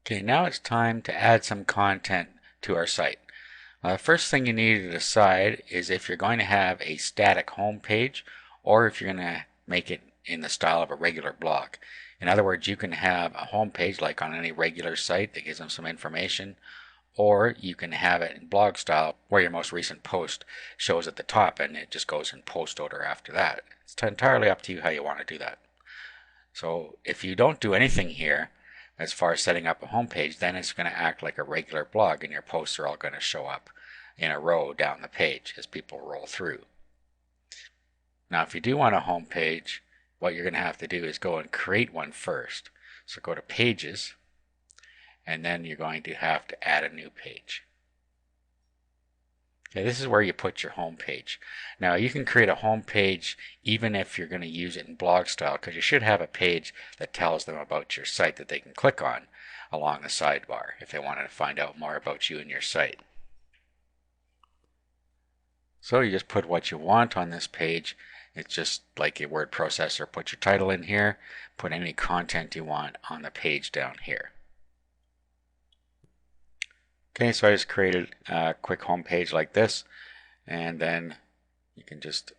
Okay, now it's time to add some content to our site. The first thing you need to decide is if you're going to have a static home page or if you're going to make it in the style of a regular blog. In other words, you can have a home page like on any regular site that gives them some information, or you can have it in blog style where your most recent post shows at the top and it just goes in post order after that. It's entirely up to you how you want to do that. So if you don't do anything here as far as setting up a home page, then it's going to act like a regular blog and your posts are all going to show up in a row down the page as people roll through. Now if you do want a home page, what you're going to have to do is go and create one first. So go to Pages, and then you're going to have to add a new page. Okay, this is where you put your home page. Now you can create a home page even if you're going to use it in blog style, because you should have a page that tells them about your site that they can click on along the sidebar if they wanted to find out more about you and your site. So you just put what you want on this page. It's just like a word processor. Put your title in here, put any content you want on the page down here. Okay, so I just created a quick home page like this, and then you can just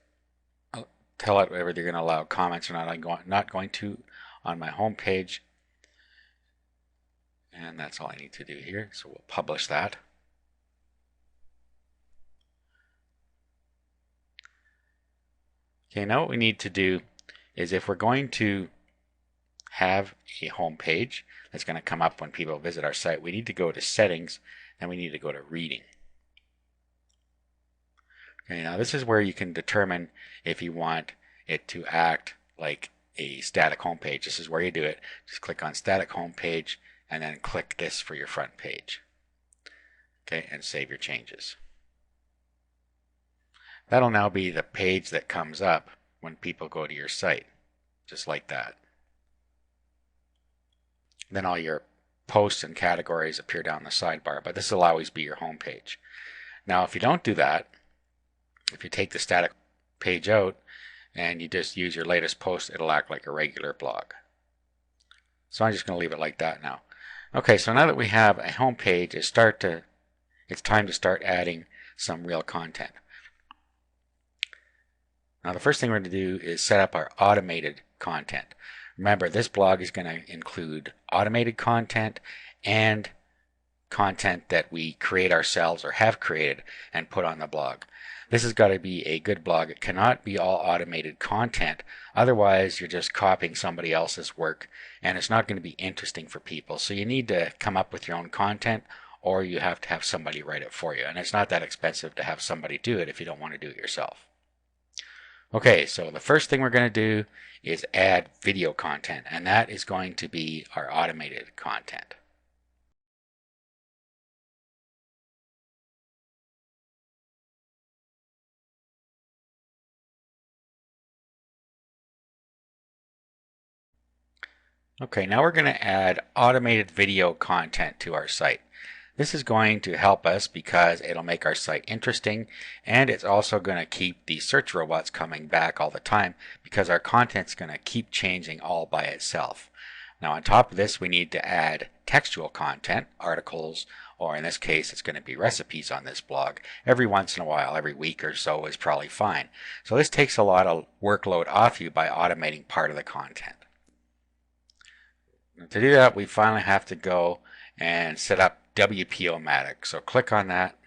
tell it whether you're going to allow comments or not. I'm not going to on my home page, and that's all I need to do here. So we'll publish that. Okay, now what we need to do is if we're going to have a home page that's going to come up when people visit our site, we need to go to Settings, and we need to go to Reading. Okay, now this is where you can determine if you want it to act like a static home page. This is where you do it. Just click on Static Home Page and then click this for your front page. Okay, and save your changes. That'll now be the page that comes up when people go to your site, just like that. Then all your posts and categories appear down the sidebar, but this will always be your home page. Now if you don't do that, if you take the static page out and you just use your latest post, it'll act like a regular blog. So I'm just going to leave it like that now. Okay, so now that we have a home page, it's time to start adding some real content. Now the first thing we're going to do is set up our automated content. Remember, this blog is going to include automated content and content that we create ourselves or have created and put on the blog. This has got to be a good blog. It cannot be all automated content. Otherwise, you're just copying somebody else's work and it's not going to be interesting for people. So you need to come up with your own content, or you have to have somebody write it for you. And it's not that expensive to have somebody do it if you don't want to do it yourself. Okay, so the first thing we're going to do is add video content, and that is going to be our automated content. Okay, now we're going to add automated video content to our site. This is going to help us because it'll make our site interesting, and it's also going to keep the search robots coming back all the time because our content's going to keep changing all by itself. Now on top of this, we need to add textual content, articles, or in this case it's going to be recipes on this blog. Every once in a while, every week or so is probably fine. So this takes a lot of workload off you by automating part of the content. To do that, we finally have to go and set up WP-O-Matic. So click on that.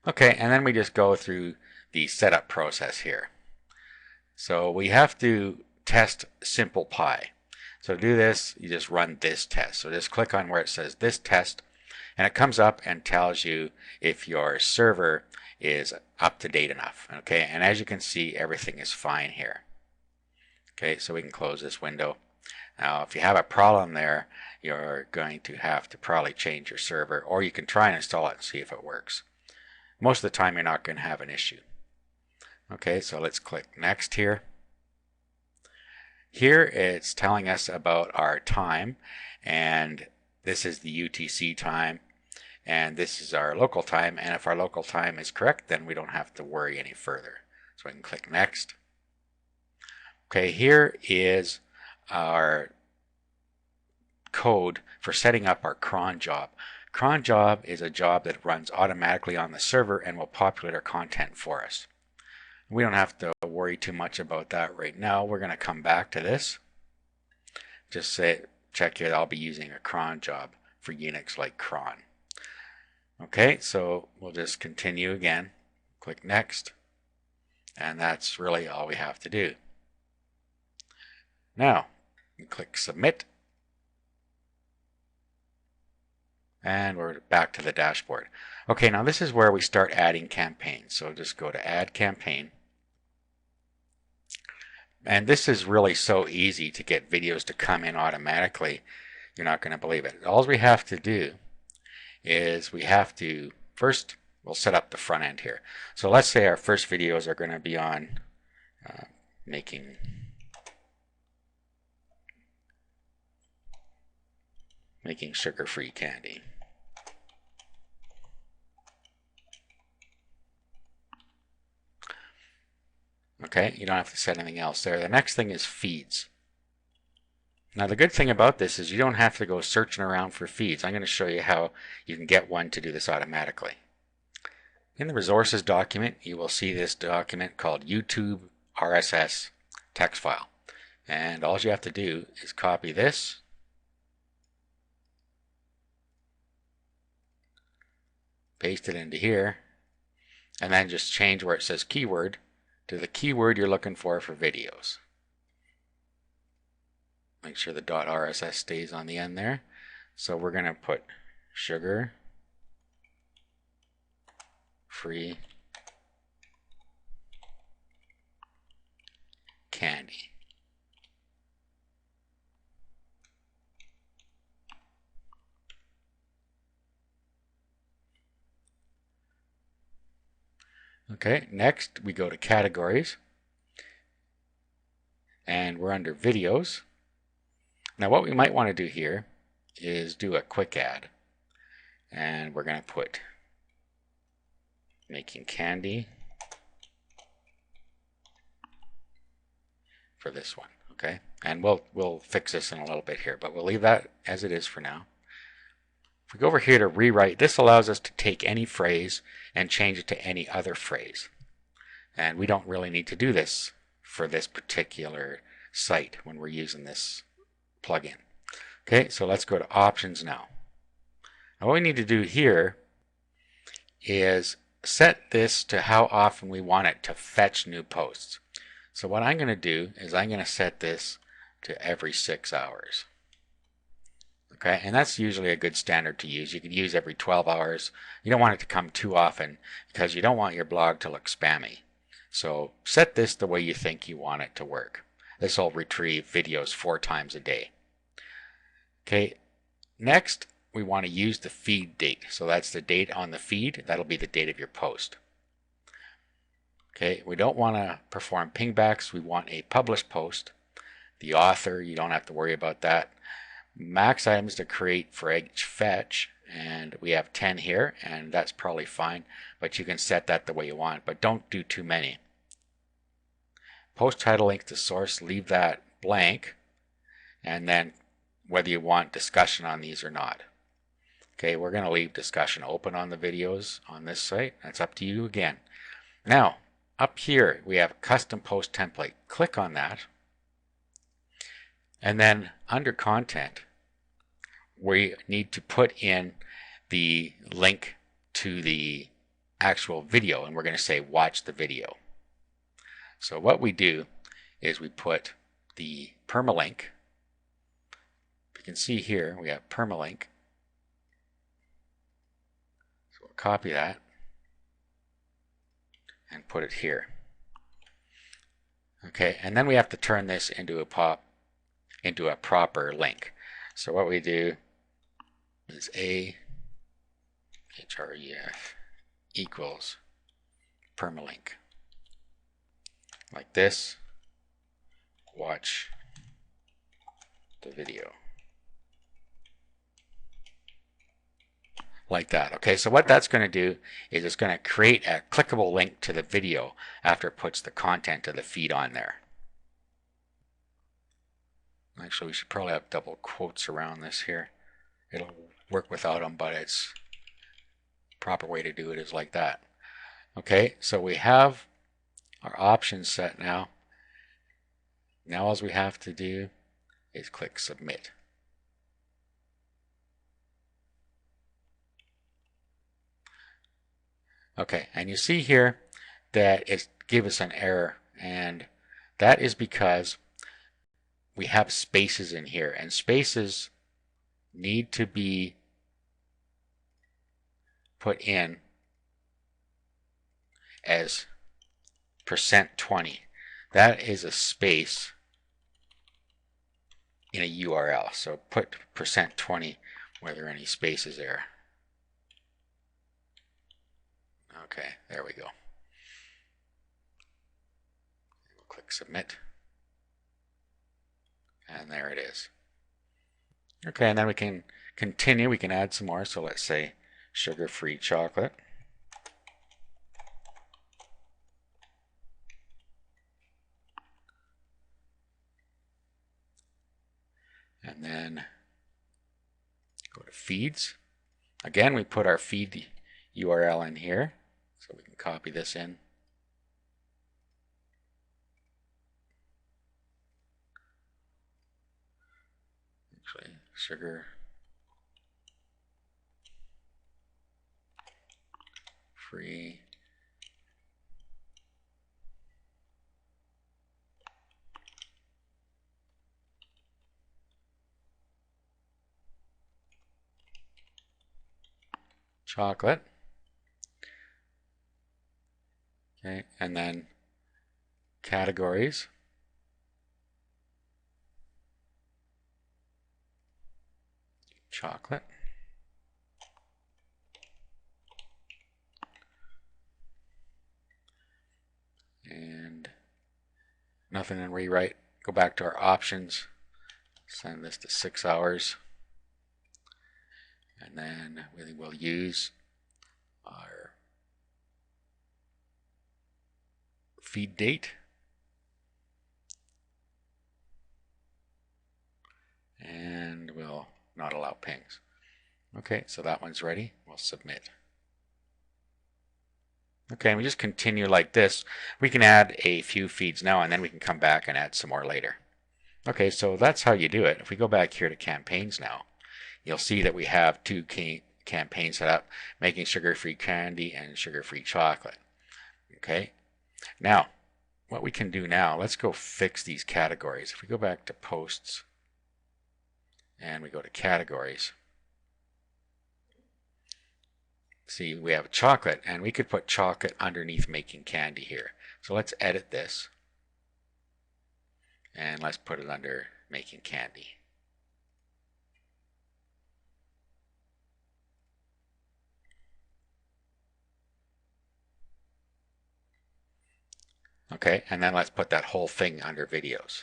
Okay, and then we just go through the setup process here. So we have to test SimplePy. So to do this, you just run this test. So just click on where it says this test, and it comes up and tells you if your server is up to date enough. Okay, and as you can see, everything is fine here. Okay, so we can close this window. Now, if you have a problem there, you're going to have to probably change your server, or you can try and install it and see if it works. Most of the time, you're not going to have an issue. Okay, so let's click Next here. Here, it's telling us about our time, and this is the UTC time, and this is our local time, and if our local time is correct, then we don't have to worry any further. So I can click Next. Okay, here is our code for setting up our cron job. Cron job is a job that runs automatically on the server and will populate our content for us. We don't have to worry too much about that right now. We're going to come back to this. Just say, check it, I'll be using a cron job for Unix like cron. Okay, so we'll just continue again. Click next. And that's really all we have to do. Now, we click submit. And we're back to the dashboard. Okay, now this is where we start adding campaigns. So just go to add campaign. And this is really so easy to get videos to come in automatically. You're not going to believe it. All we have to do is we have to first, we'll set up the front end here. So let's say our first videos are going to be on making sugar-free candy. Okay, you don't have to set anything else there. The next thing is feeds. Now the good thing about this is you don't have to go searching around for feeds. I'm going to show you how you can get one to do this automatically. In the resources document, you will see this document called YouTube RSS text file. And all you have to do is copy this, paste it into here, and then just change where it says keyword to the keyword you're looking for videos. Make sure the .rss stays on the end there. So we're going to put sugar free candy. Okay, next we go to categories and we're under videos. Now what we might want to do here is do a quick ad, and we're going to put making candy for this one. Okay, and we'll fix this in a little bit here, but we'll leave that as it is for now. If we go over here to rewrite, this allows us to take any phrase and change it to any other phrase. And we don't really need to do this for this particular site when we're using this plugin. Okay, so let's go to options now. Now what we need to do here is set this to how often we want it to fetch new posts. So what I'm going to do is I'm going to set this to every 6 hours. Okay, and that's usually a good standard to use. You can use every 12 hours. You don't want it to come too often because you don't want your blog to look spammy. So set this the way you think you want it to work. This will retrieve videos 4 times a day. Okay, next we want to use the feed date. So that's the date on the feed. That'll be the date of your post. Okay, we don't want to perform pingbacks. We want a published post. The author, you don't have to worry about that. Max items to create for each fetch, and we have 10 here, and that's probably fine, but you can set that the way you want, but don't do too many. Post title link to source, leave that blank, and then whether you want discussion on these or not. Okay, we're going to leave discussion open on the videos on this site. That's up to you again. Now, up here we have custom post template. Click on that, and then under content we need to put in the link to the actual video, and we're going to say watch the video. So what we do is we put the permalink. You can see here we have permalink. So we'll copy that and put it here. Okay, and then we have to turn this into a proper link. So what we do is href equals permalink. Like this. Watch the video. Like that. Okay, so what that's going to do is it's going to create a clickable link to the video after it puts the content of the feed on there. Actually, we should probably have double quotes around this here. It'll work without them, but it's proper way to do it is like that. Okay, so we have our options set now. Now all we have to do is click submit. Okay, and you see here that it gave us an error, and that is because we have spaces in here, and spaces need to be put in as %20. That is a space in a URL. So put %20 where there are any spaces there. Okay, there we go. We'll click submit. And there it is. Okay, and then we can continue. We can add some more. So let's say sugar-free chocolate. And then go to feeds. Again, we put our feed URL in here. So we can copy this in. Actually, sugar free chocolate. Okay, and then categories. Chocolate. And nothing in rewrite. Go back to our options. Send this to 6 hours. And then we will use our feed date. And we'll not allow pings. Okay, so that one's ready. We'll submit. Okay, and we just continue like this. We can add a few feeds now, and then we can come back and add some more later. Okay, so that's how you do it. If we go back here to campaigns now, you'll see that we have two campaigns set up, making sugar-free candy and sugar-free chocolate. Okay, now what we can do now, let's go fix these categories. If we go back to posts and we go to categories, see we have chocolate, and we could put chocolate underneath making candy here. So let's edit this and let's put it under making candy. Okay, and then let's put that whole thing under videos.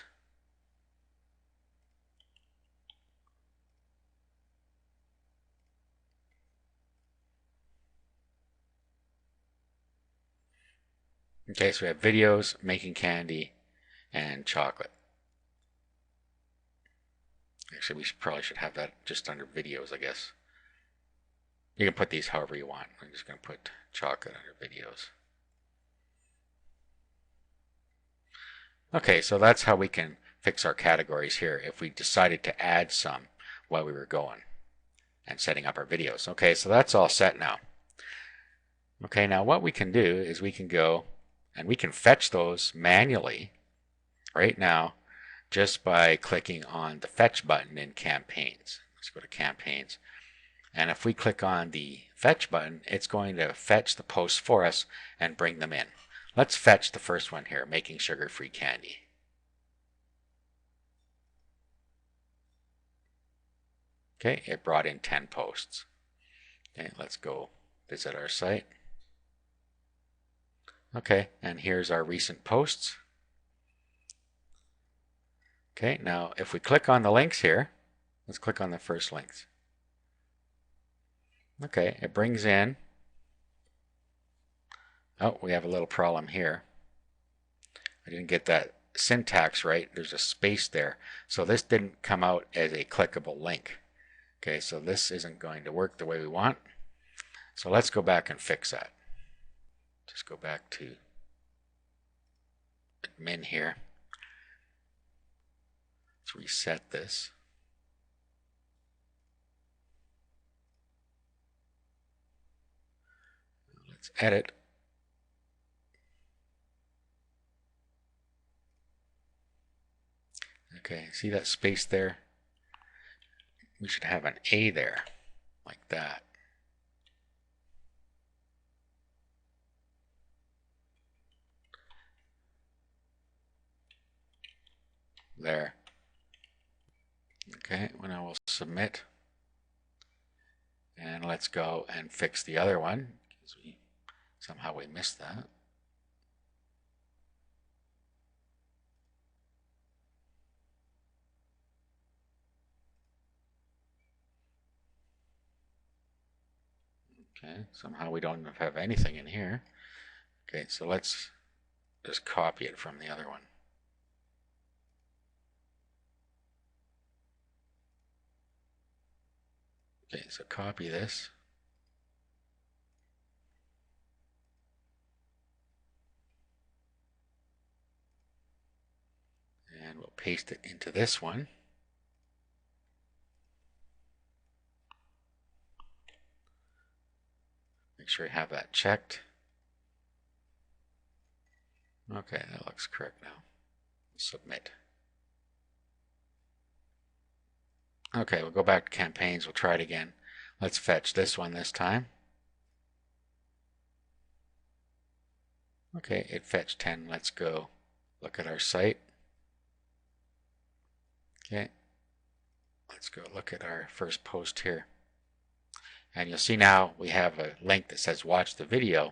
Okay, so we have videos, making candy, and chocolate. Actually, probably should have that just under videos, I guess. You can put these however you want. I'm just going to put chocolate under videos. Okay, so that's how we can fix our categories here if we decided to add some while we were going and setting up our videos. Okay, so that's all set now. Okay, now what we can do is we can go and we can fetch those manually right now just by clicking on the fetch button in campaigns. Let's go to campaigns. And if we click on the fetch button, it's going to fetch the posts for us and bring them in. Let's fetch the first one here, making sugar-free candy. Okay, it brought in 10 posts. Okay, let's go visit our site. Okay, and here's our recent posts. Okay, now if we click on the links here, let's click on the first links. Okay, it brings in, oh, we have a little problem here. I didn't get that syntax right. There's a space there. So this didn't come out as a clickable link. Okay, so this isn't going to work the way we want. So let's go back and fix that. Just go back to admin here. Let's reset this. Let's edit. Okay, see that space there? We should have an A there, like that. There. Okay, when I will submit. And let's go and fix the other one, because somehow we missed that. Okay, somehow we don't have anything in here. Okay, so let's just copy it from the other one. Okay, so copy this. And we'll paste it into this one. Make sure you have that checked. Okay, that looks correct now. Submit. Okay, we'll go back to campaigns. We'll try it again. Let's fetch this one this time. Okay, it fetched 10. Let's go look at our site. Okay, let's go look at our first post here. And you'll see now we have a link that says watch the video.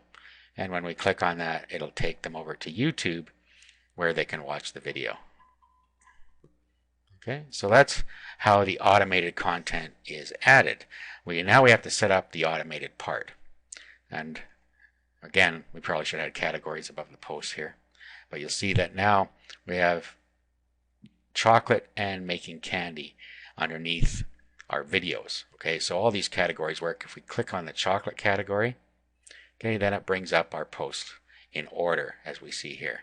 And when we click on that, it'll take them over to YouTube where they can watch the video. Okay, so that's how the automated content is added. Now we have to set up the automated part. And again, we probably should add categories above the post here. But you'll see that now we have chocolate and making candy underneath our videos. Okay, so all these categories work. If we click on the chocolate category, okay, then it brings up our post in order as we see here.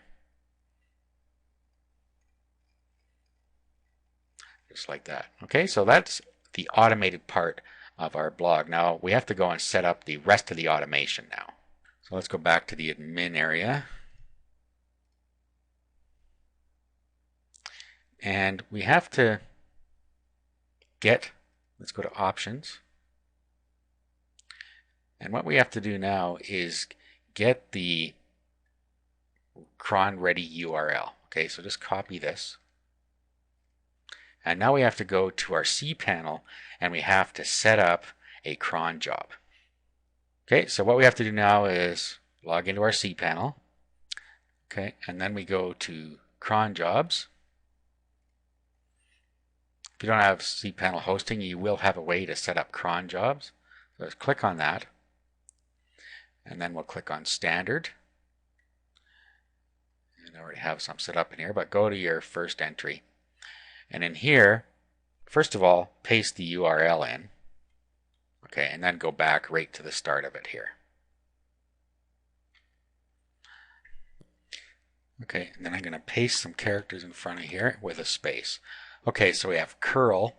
Just like that. Okay, so that's the automated part of our blog. Now we have to go and set up the rest of the automation now. So let's go back to the admin area. And we have to let's go to options. And what we have to do now is get the cron ready URL. Okay, so just copy this. And now we have to go to our cPanel and we have to set up a cron job. Okay, so what we have to do now is log into our cPanel. Okay, and then we go to cron jobs. If you don't have cPanel hosting, you will have a way to set up cron jobs. So let's click on that. And then we'll click on standard. And I already have some set up in here, but go to your first entry. And in here, first of all, paste the URL in. Okay, and then go back right to the start of it here. Okay, and then I'm going to paste some characters in front of here with a space. Okay, so we have curl,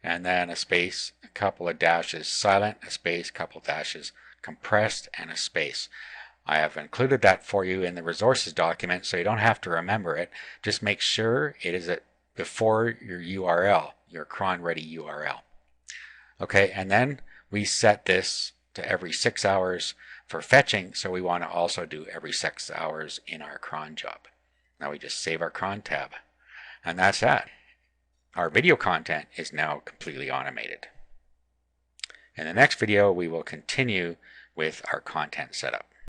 and then a space, a couple of dashes silent, a space, a couple of dashes compressed, and a space. I have included that for you in the resources document, so you don't have to remember it. Just make sure it is before your URL, your cron ready URL. Okay, and then we set this to every 6 hours for fetching, so we want to also do every 6 hours in our cron job. Now we just save our cron tab, and that's that. Our video content is now completely automated. In the next video, we will continue with our content setup.